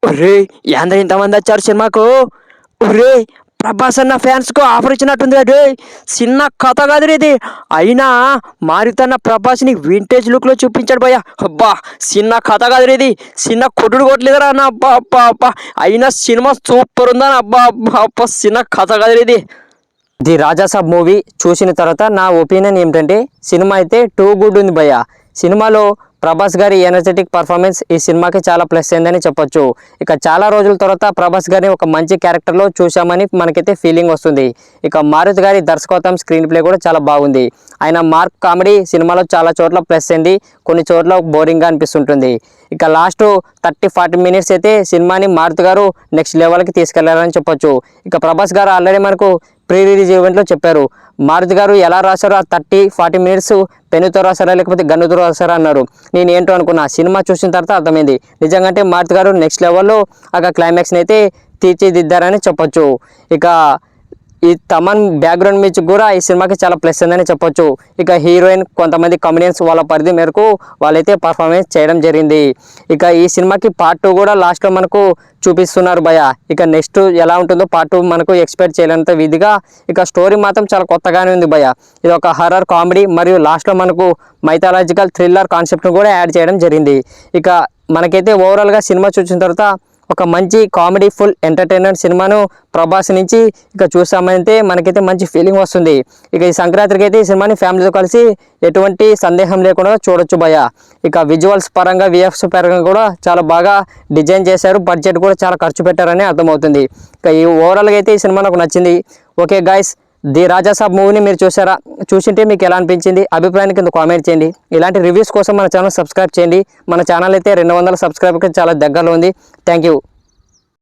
ఒరేయ్! ఏందిరా ఇంతమంది వచ్చారు సినిమాకు? ఒరేయ్! ప్రభాస్ అన్న ఫ్యాన్స్‌కు ఆఫర్ ఇచ్చినట్టుందిగా రేయ్! సిన్న కథ కాదురా ఇది. అయినా మారుతన్న ప్రభాస్‌ని వింటేజ్ లుక్‌లో చూపించాడు భయ్యా. అబ్బా! సిన్న కథ కాదురా ఇది. సిన్న కొట్టుడు కొట్టలేదురా అన్న. అబ్బా! అబ్బా! అబ్బా! అయినా సినిమా సూపర్ ఉందన్న. అబ్బా! అబ్బా! అబ్బా! సిన్న కథ కాదురా ఇది. ది రాజాసాబ్ మూవీ చూసిన తర్వాత నా ఒపీనియన్ ఏమిటంటే సినిమా అయితే టూ గుడ్ ఉంది భయ్య. సినిమాలో ప్రభాస్ గారి ఎనర్జెటిక్ పర్ఫార్మెన్స్ ఈ సినిమాకి చాలా ప్లస్ అయిందని చెప్పొచ్చు. ఇక చాలా రోజుల తర్వాత ప్రభాస్ గారిని ఒక మంచి క్యారెక్టర్లో చూసామని మనకైతే ఫీలింగ్ వస్తుంది. ఇక మారుతి గారి దర్శకత్వం స్క్రీన్ ప్లే కూడా చాలా బాగుంది. ఆయన మార్క్ కామెడీ సినిమాలో చాలా చోట్ల ప్లస్ అయింది, కొన్ని చోట్ల బోరింగ్గా అనిపిస్తుంటుంది. ఇక లాస్ట్ 30-40 మినిట్స్ అయితే సినిమాని మారుతి గారు నెక్స్ట్ లెవెల్కి తీసుకెళ్లారని చెప్పొచ్చు. ఇక ప్రభాస్ గారు ఆల్రెడీ మనకు ప్రీ రిలీజ్ ఈవెంట్లో చెప్పారు, మారుతి గారు ఎలా రాశారో ఆ 30-40 మినిట్స్ పెన్నుతో రాశారా లేకపోతే గన్నుతో రాశారా అన్నారు. నేను ఏంటో అనుకున్నా, సినిమా చూసిన తర్వాత అర్థమైంది నిజంగా మారుతి గారు నెక్స్ట్ లెవెల్లో ఆ క్లైమాక్స్ని అయితే తీర్చిదిద్దారని చెప్పొచ్చు. ఇక ఈ తమన్ బ్యాక్గ్రౌండ్ మ్యూజిక్ కూడా ఈ సినిమాకి చాలా ప్లస్ ఉందని చెప్పొచ్చు. ఇక హీరోయిన్ కొంతమంది కమెడియన్స్ వాళ్ళ పరిధి మేరకు వాళ్ళైతే పర్ఫార్మెన్స్ చేయడం జరిగింది. ఇక ఈ సినిమాకి పార్ట్ 2 కూడా లాస్ట్లో మనకు చూపిస్తున్నారు భయ. ఇక నెక్స్ట్ ఎలా ఉంటుందో పార్ట్ 2 మనకు ఎక్స్పెక్ట్ చేయలేనంత విధిగా ఇక స్టోరీ మాత్రం చాలా కొత్తగానే ఉంది భయ. ఇది ఒక హర్రర్ కామెడీ మరియు లాస్ట్లో మనకు మైథాలజికల్ థ్రిల్లర్ కాన్సెప్ట్ను కూడా యాడ్ చేయడం జరిగింది. ఇక మనకైతే ఓవరాల్గా సినిమా చూసిన తర్వాత ఒక మంచి కామెడీ ఫుల్ ఎంటర్టైన్మెంట్ సినిమాను ప్రభాస్ నుంచి ఇక చూసామంటే మనకైతే మంచి ఫీలింగ్ వస్తుంది. ఇక ఈ సంక్రాంతికి అయితే ఈ సినిమాని ఫ్యామిలీతో కలిసి ఎటువంటి సందేహం లేకుండా చూడొచ్చు భయ. ఇక విజువల్స్ పరంగా విఎఫ్ఎక్స్ పరంగా కూడా చాలా బాగా డిజైన్ చేశారు, బడ్జెట్ కూడా చాలా ఖర్చు పెట్టారని అర్థమవుతుంది. ఇక ఈ ఓవరాల్గా అయితే ఈ సినిమా నాకు నచ్చింది. ఓకే గాయస్, ది రాజాసాబ్ మూవీని మీరు చూసారా? చూసింటే మీకు ఎలా అనిపించింది అభిప్రాయాన్ని కింద కామెంట్ చేయండి. ఇలాంటి రివ్యూస్ కోసం మన ఛానల్ సబ్స్క్రైబ్ చేయండి. మన ఛానల్ అయితే 200 సబ్స్క్రైబర్కి చాలా దగ్గరలో ఉంది. Thank you.